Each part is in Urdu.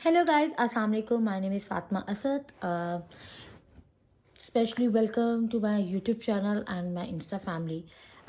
Hello guys, Assalamu alaikum. My name is Fatma Asad. Especially welcome to my YouTube channel and my Insta family.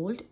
old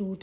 2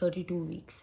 32 weeks.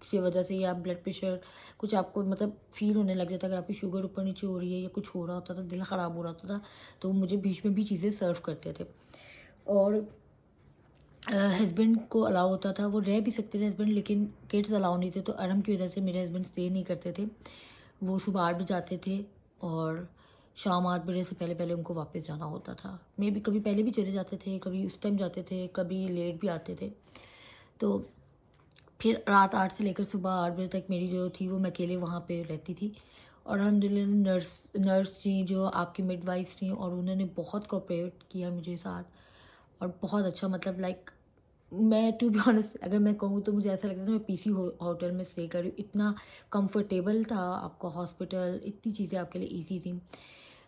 کی وجہ سے یا بلڈ پریشر کچھ آپ کو مطلب فیل ہونے لگ جاتا ہے، اگر آپ کی شوگر اوپر نیچے ہو رہی ہے یا کچھ ہو رہا ہوتا تھا، دل خراب ہو رہا ہوتا تھا، تو وہ مجھے بیچ میں بھی چیزیں سرو کرتے تھے. اور ہسبینڈ کو الاؤ ہوتا تھا، وہ رہ بھی سکتے تھے ہسبینڈ، لیکن کڈس الاؤ نہیں تھے. تو ارم کی وجہ سے میرے ہسبینڈ اسٹے نہیں کرتے تھے. وہ صبح 8 بجے جاتے تھے اور شام 8 بجے سے پہلے پہلے ان کو واپس جانا ہوتا تھا. میں بھی کبھی پہلے بھی چلے جاتے تھے، کبھی اس ٹائم جاتے تھے، کبھی لیٹ بھی آتے تھے. تو پھر رات 8 سے لے کر صبح 8 بجے تک میری جو تھی وہ میں اکیلے وہاں پہ رہتی تھی. اور الحمد للہ نرس تھیں جو آپ کی مڈ وائفس تھیں، اور انہوں نے بہت کوپریٹ کیا مجھے ساتھ. اور بہت اچھا مطلب لائک میں ٹو بی آنیسٹ اگر میں کہوں تو مجھے ایسا لگتا تھا میں پی سی ہوٹل میں اسٹے کر رہی ہوں. اتنا کمفرٹیبل تھا آپ کا ہاسپٹل، اتنی چیزیں آپ کے لیے ایزی تھیں.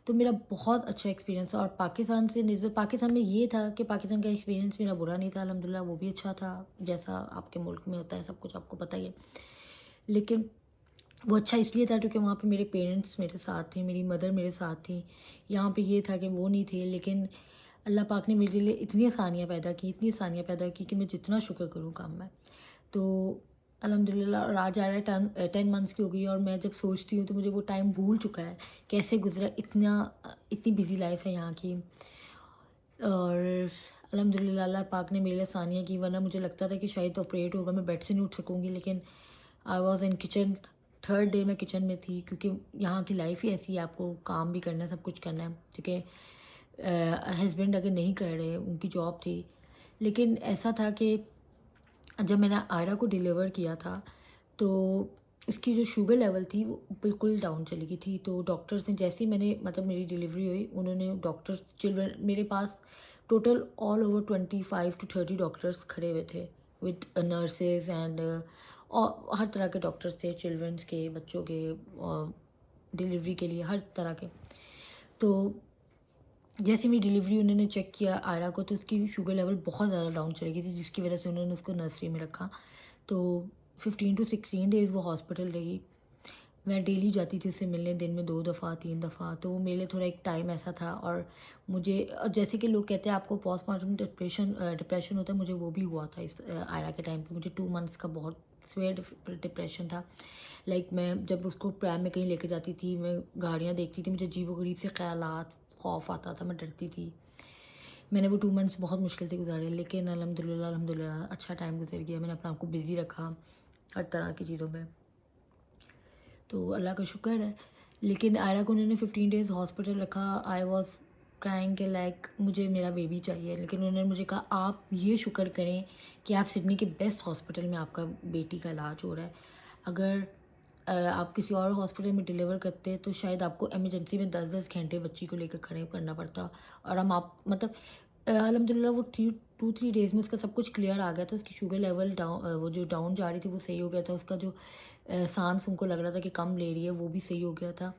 تو میرا بہت اچھا ایکسپیرینس تھا. اور پاکستان سے نسبت پاکستان میں یہ تھا کہ پاکستان کا ایکسپیرینس میرا برا نہیں تھا، الحمدللہ وہ بھی اچھا تھا جیسا آپ کے ملک میں ہوتا ہے، سب کچھ آپ کو پتہ ہی ہے. لیکن وہ اچھا اس لیے تھا کیونکہ وہاں پہ میرے پیرنٹس میرے ساتھ تھے، میری مدر میرے ساتھ تھیں. یہاں پہ یہ تھا کہ وہ نہیں تھے. لیکن اللہ پاک نے میرے لیے اتنی آسانیاں پیدا کی کہ میں جتنا شکر کروں کام میں. تو الحمد للہ. اور آج آ رہا ہے 10 منتھس کی ہو گئی، اور میں جب سوچتی ہوں تو مجھے وہ ٹائم بھول چکا ہے کیسے گزرا. اتنی بزی لائف ہے یہاں کی. اور الحمد للہ اللہ پاک نے میرے لیے آسانیاں کی، ورنہ مجھے لگتا تھا کہ شاید آپریٹ ہوگا میں بیڈ سے نہیں اٹھ سکوں گی. لیکن I was in kitchen, 3rd day میں کچن میں تھی، کیونکہ یہاں کی لائف ہی ایسی ہے، آپ کو کام بھی کرنا ہے، سب کچھ کرنا ہے. کیونکہ ہسبینڈ اگر نہیں کر رہے، ان کی جاب تھی. لیکن ایسا تھا کہ جب میں نے آئرا کو ڈیلیور کیا تھا تو اس کی جو شوگر لیول تھی وہ بالکل ڈاؤن چلی گئی تھی. تو ڈاکٹرز نے جیسے ہی میں نے مطلب میری ڈیلیوری ہوئی، انہوں نے ڈاکٹرز چلڈرن میرے پاس total all over 25 to 30 doctors کھڑے ہوئے تھے وتھ نرسز اینڈ ہر طرح کے ڈاکٹرز تھے، چلڈرنس کے، بچوں کے، ڈیلیوری کے لیے، ہر طرح کے. تو جیسے میری ڈیلیوری انہوں نے چیک کیا آئرا کو، تو اس کی شوگر لیول بہت زیادہ ڈاؤن چلی گئی تھی، جس کی وجہ سے انہوں نے اس کو نرسری میں رکھا. تو 15 to 16 ڈیز وہ ہاسپٹل رہی. میں ڈیلی جاتی تھی اس سے ملنے، دن میں 2 دفعہ 3 دفعہ. تو میرے لیے تھوڑا ایک ٹائم ایسا تھا. اور مجھے جیسے کہ لوگ کہتے ہیں آپ کو پوسٹ مارٹم ڈپریشن ہوتا ہے، مجھے وہ بھی ہوا تھا اس آئرا کے ٹائم پہ. مجھے 2 منتھس کا بہت سویئر ڈپریشن تھا. لائک میں جب اس کو پریم میں کہیں لے کے جاتی تھی، میں گاڑیاں دیکھتی تھی، مجھے عجیب و غریب سے خیالات، خوف آتا تھا، میں ڈرتی تھی. میں نے وہ 2 منتھس بہت مشکل سے گزارے. لیکن الحمد للہ اچھا ٹائم گزر گیا. میں نے اپنے آپ کو بزی رکھا ہر طرح کی چیزوں میں، تو اللہ کا شکر ہے. لیکن آئرا کو انہوں نے 15 ڈیز ہاسپٹل رکھا. آئی واز کرائنگ کہ لائک مجھے میرا بیبی چاہیے. لیکن انہوں نے مجھے کہا آپ یہ شکر کریں کہ آپ سڈنی کے بیسٹ ہاسپٹل میں آپ کا بیٹی کا علاج ہو رہا ہے. اگر آپ کسی اور ہاسپٹل میں ڈیلیور کرتے تو شاید آپ کو ایمرجنسی میں 10 گھنٹے بچی کو لے کر کھڑے کرنا پڑتا. اور ہم آپ مطلب الحمد للہ وہ 2-3 ڈیز میں اس کا سب کچھ کلیئر آ گیا تھا. اس کی شوگر لیول وہ جو ڈاؤن جا رہی تھی وہ صحیح ہو گیا تھا. اس کا جو سانس ان کو لگ رہا تھا کہ کم لے رہی ہے وہ بھی صحیح ہو گیا تھا.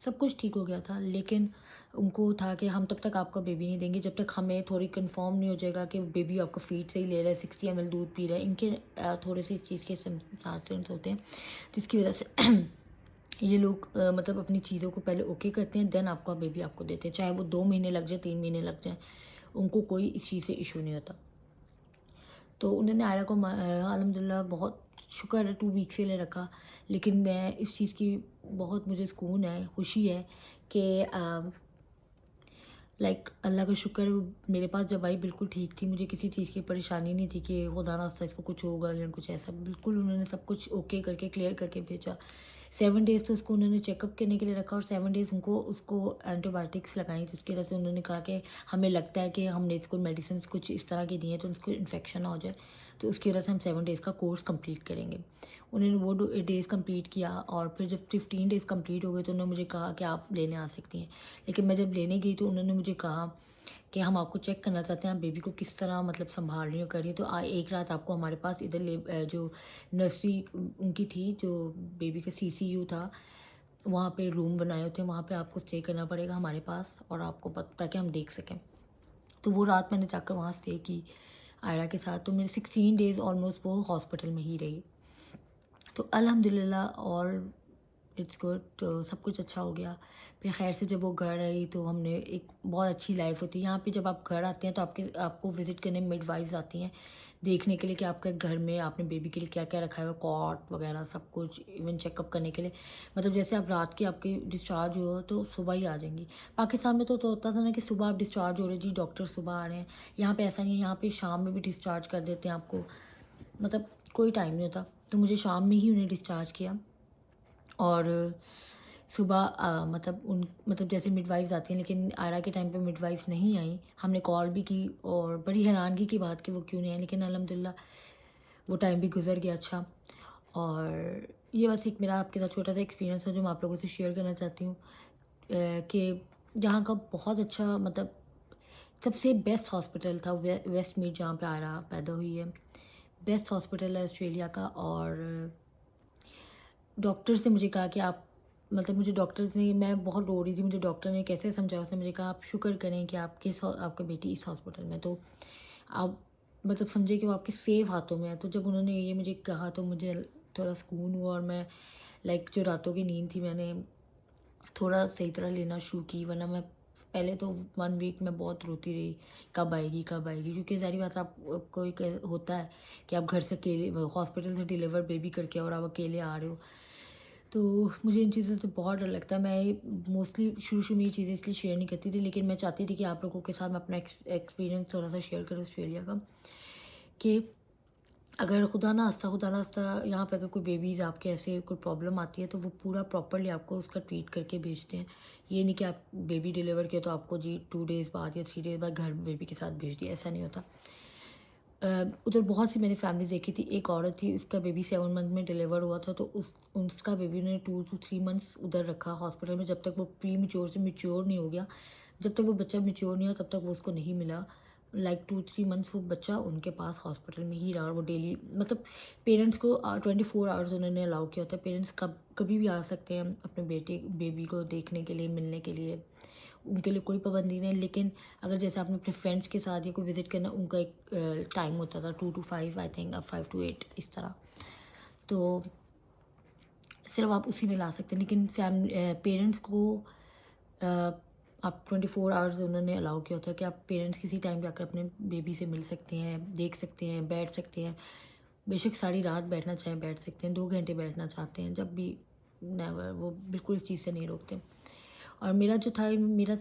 سب کچھ ٹھیک ہو گیا تھا. لیکن ان کو تھا کہ ہم تب تک آپ کا بیبی نہیں دیں گے جب تک ہمیں تھوڑی کنفرم نہیں ہو جائے گا کہ بیبی آپ کا فیڈ صحیح لے رہا ہے، 60 ml دودھ پی رہا ہے. ان کے تھوڑے سے چیز کے سنسارس ہوتے ہیں جس کی وجہ سے یہ لوگ مطلب اپنی چیزوں کو پہلے اوکے کرتے ہیں، دین آپ کا بیبی آپ کو دیتے ہیں، چاہے وہ 2 مہینے لگ جائے، 3 مہینے لگ جائیں، ان کو کوئی اس چیز سے ایشو نہیں ہوتا. تو انہوں نے آئرا کو الحمد للہ بہت شکر ہے 2 ویک سے لے رکھا. لیکن میں اس چیز کی بہت مجھے سکون ہے، خوشی ہے کہ لائک اللہ کا شکر ہے وہ میرے پاس جب آئی بالکل ٹھیک تھی. مجھے کسی چیز کی پریشانی نہیں تھی کہ خدا نخواستہ اس کو کچھ ہوگا یا کچھ ایسا. بالکل انہوں نے سب کچھ اوکے کر کے کلیئر کر کے بھیجا. 7 ڈیز تو اس کو انہوں نے چیک اپ کرنے کے لیے رکھا، اور 7 ڈیز اس کو اینٹی بایوٹکس لگائیں. تو اس کی وجہ سے انہوں نے کہا کہ ہمیں لگتا ہے کہ ہم نے اس کو میڈیسنس کچھ اس طرح کی دی ہیں تو اس کو انفیکشن نہ ہو جائے، تو اس کی وجہ سے ہم 7 ڈیز کا کورس کمپلیٹ کریں گے. انہوں نے وہ ڈیز کمپلیٹ کیا. اور پھر جب 15 ڈیز کمپلیٹ ہو گئے تو انہوں نے مجھے کہا کہ آپ لینے آ سکتی ہیں. لیکن میں جب لینے گئی تو انہوں نے مجھے کہا کہ ہم آپ کو چیک کرنا چاہتے ہیں آپ بیبی کو کس طرح مطلب سنبھال رہی ہو کر رہی ہیں، تو ایک رات آپ کو ہمارے پاس ادھر جو نرسری ان کی تھی، جو بیبی کا CCU تھا، وہاں پہ روم بنائے ہوتے ہیں، وہاں پہ آپ کو اسٹے کرنا پڑے گا ہمارے پاس، اور آپ کو تاکہ ہم دیکھ سکیں. تو وہ رات میں نے جا کر وہاں اسٹے کی آئرا کے ساتھ. تو میرے 16 ڈیز آلموسٹ وہ ہاسپٹل میں ہی رہی. تو الحمد للہ آل اٹس گڈ. تو سب کچھ اچھا ہو گیا. پھر خیر سے جب وہ گھر آئی تو ہم نے ایک بہت اچھی لائف ہوتی ہے یہاں پہ. جب آپ گھر آتے ہیں تو آپ کو وزٹ کرنے مڈ وائفز آتی ہیں دیکھنے کے لیے کہ آپ کے گھر میں آپ نے بیبی کے لیے کیا کیا رکھا ہے، کاٹ وغیرہ سب کچھ، ایون چیک اپ کرنے کے لیے، مطلب جیسے آپ رات کی آپ کی ڈسچارج ہو تو صبح ہی آ جائیں گی۔ پاکستان میں تو ہوتا تھا نا کہ صبح آپ ڈسچارج ہو رہے جی ڈاکٹر صبح آ رہے ہیں، یہاں پہ ایسا نہیں ہے، یہاں پہ شام میں بھی ڈسچارج کر دیتے ہیں آپ کو، مطلب کوئی ٹائم نہیں ہوتا، تو مجھے شام میں ہی انہیں ڈسچارج کیا۔ اور صبح مطلب جیسے مڈ وائفز آتی ہیں، لیکن آئرہ کے ٹائم پہ مڈ وائفز نہیں آئیں، ہم نے کال بھی کی اور بڑی حیرانگی کی بات کہ وہ کیوں نہیں آئیں، لیکن الحمدللہ وہ ٹائم بھی گزر گیا اچھا۔ اور یہ بس ایک میرا آپ کے ساتھ چھوٹا سا ایکسپیرینس ہے جو میں آپ لوگوں سے شیئر کرنا چاہتی ہوں، کہ یہاں کا بہت اچھا مطلب سب سے بیسٹ ہاسپٹل تھا ویسٹ میڈ جہاں پہ آئرہ پیدا ہوئی ہے، بیسٹ ہاسپٹل ہے آسٹریلیا کا۔ اور ڈاکٹرس نے مجھے کہا کہ آپ مطلب مجھے ڈاکٹرس نے میں بہت رو رہی تھی، مجھے ڈاکٹر نے کیسے سمجھایا، اس نے مجھے کہا آپ شکر کریں کہ آپ کا بیٹی اس ہاسپٹل میں، تو آپ مطلب سمجھے کہ وہ آپ کے سیف ہاتھوں میں ہے۔ تو جب انہوں نے یہ مجھے کہا تو مجھے تھوڑا سکون ہوا، اور میں لائک جو راتوں کی نیند تھی میں نے تھوڑا صحیح طرح لینا شروع کی، ورنہ میں پہلے تو 1 ویک میں بہت روتی رہی، کب آئے گی کب آئے گی، کیونکہ ظاہری بات آپ کو ایک ہوتا ہے کہ آپ گھر سے اکیلے ہاسپٹل سے ڈیلیور بیبی کر کے اور آپ اکیلے آ رہے ہو، تو مجھے ان چیزوں سے بہت ڈر لگتا ہے۔ میں موسٹلی شروع میں یہ چیزیں اس لیے شیئر نہیں کرتی تھی، لیکن میں چاہتی تھی کہ آپ لوگوں کے ساتھ میں اپنا ایکسپیرینس تھوڑا سا شیئر کروں آسٹریلیا کا، کہ اگر خدا نہ خواستہ یہاں پہ اگر کوئی بیبیز آپ کے ایسے کوئی پرابلم آتی ہے تو وہ پورا پراپرلی آپ کو اس کا ٹریٹ کر کے بھیجتے ہیں۔ یہ نہیں کہ آپ بیبی ڈیلیور کیا تو آپ کو جی 2 ڈیز بعد یا 3 ڈیز بعد گھر بیبی کے ساتھ بھیج دیا، ایسا نہیں ہوتا۔ ادھر بہت سی میں نے فیملیز دیکھی تھی، ایک عورت تھی اس کا بیبی 7 منتھ میں ڈیلیور ہوا تھا، تو اس کا بیبی نے 2 to 3 months ادھر رکھا ہاسپٹل میں، جب تک وہ پری میچور سے میچور نہیں ہو گیا، جب تک وہ بچہ میچور نہیں ہوا تب تک وہ اس کو نہیں ملا، لائک 2 3 months وہ بچہ ان کے پاس ہاسپٹل میں ہی رہا، اور وہ ڈیلی مطلب پیرنٹس کو 24 hours انہوں نے الاؤ کیا ہوتا ہے، پیرنٹس کبھی بھی آ سکتے ہیں اپنے بیبی کو دیکھنے کے لیے، ملنے کے لیے، ان کے لیے کوئی پابندی نہیں، لیکن اگر جیسے آپ نے اپنے فرینڈس کے ساتھ یا کوئی وزٹ کرنا، ان کا ایک ٹائم ہوتا تھا 2 to 5 آئی تھنک، 5 to 8 اس طرح، تو صرف آپ اسی میں لا سکتے ہیں، لیکن پیرنٹس کو آپ 24 hours انہوں نے الاؤ کیا ہوتا ہے کہ آپ پیرنٹس کسی ٹائم جا کر اپنے بیبی سے مل سکتے ہیں، دیکھ سکتے ہیں، بیٹھ سکتے ہیں، بے شک ساری رات بیٹھنا چاہیں بیٹھ سکتے ہیں، 2 گھنٹے بیٹھنا چاہتے ہیں جب بھی، نیور، وہ بالکل اس چیز سے نہیں روکتے۔ اور میرا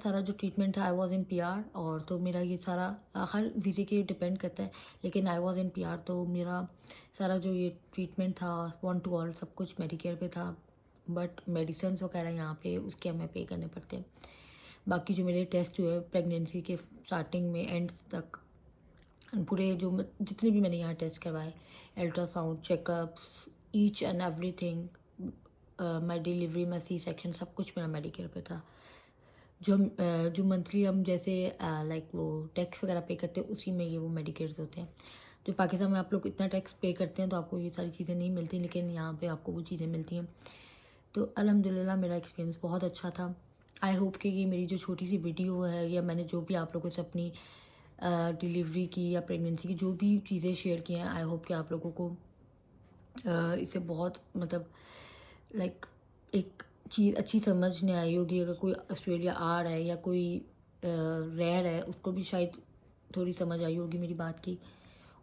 سارا جو ٹریٹمنٹ تھا، I was in P R, اور تو میرا یہ سارا ہر ویزے کے ڈپینڈ کرتا ہے، لیکن I was in P R, تو میرا سارا جو یہ ٹریٹمنٹ تھا 1 to all سب کچھ میڈی کیئر پہ تھا، بٹ میڈیسنس وغیرہ یہاں پہ اس کے ہمیں پے کرنے پڑتے ہیں۔ باقی جو میرے ٹیسٹ ہوئے پریگنینسی کے اسٹارٹنگ میں اینڈ تک، پورے جتنے بھی میں نے یہاں ٹیسٹ کروائے، ultrasound, check ups, each and everything, my delivery, میں سی سیکشن، سب کچھ میرا میڈیکیئر پہ تھا۔ جو منتھلی ہم جیسے لائک وہ ٹیکس وغیرہ پے کرتے ہیں، اسی میں یہ وہ میڈیکیئرز ہوتے ہیں۔ جو پاکستان میں آپ لوگ اتنا ٹیکس پے کرتے ہیں تو آپ کو یہ ساری چیزیں نہیں ملتی، لیکن یہاں پہ آپ کو وہ چیزیں ملتی ہیں۔ تو الحمدللہ میرا ایکسپیرینس بہت اچھا تھا۔ آئی ہوپ کہ یہ میری جو چھوٹی سی ویڈیو ہے، یا میں نے جو بھی آپ لوگوں سے اپنی ڈیلیوری کی یا پریگنینسی کی جو بھی چیزیں شیئر کی ہیں، آئی ہوپ کہ آپ لوگوں کو اس سے بہت مطلب لائک ایک چیز اچھی سمجھنے آئی ہوگی۔ اگر کوئی آسٹریلیا آ رہا ہے یا کوئی رہ رہا ہے، اس کو بھی شاید تھوڑی سمجھ آئی ہوگی میری بات کی۔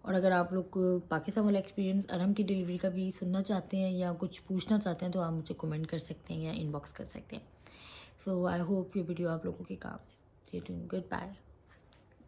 اور اگر آپ لوگ پاکستان والا ایکسپیرینس ارحم کی ڈیلیوری کا بھی سننا چاہتے ہیں یا کچھ پوچھنا چاہتے ہیں تو آپ مجھے کمنٹ کر سکتے ہیں یا ان باکس کر سکتے ہیں۔ سو آئی ہوپ یہ ویڈیو آپ لوگوں کے کام ہے۔ Good bye.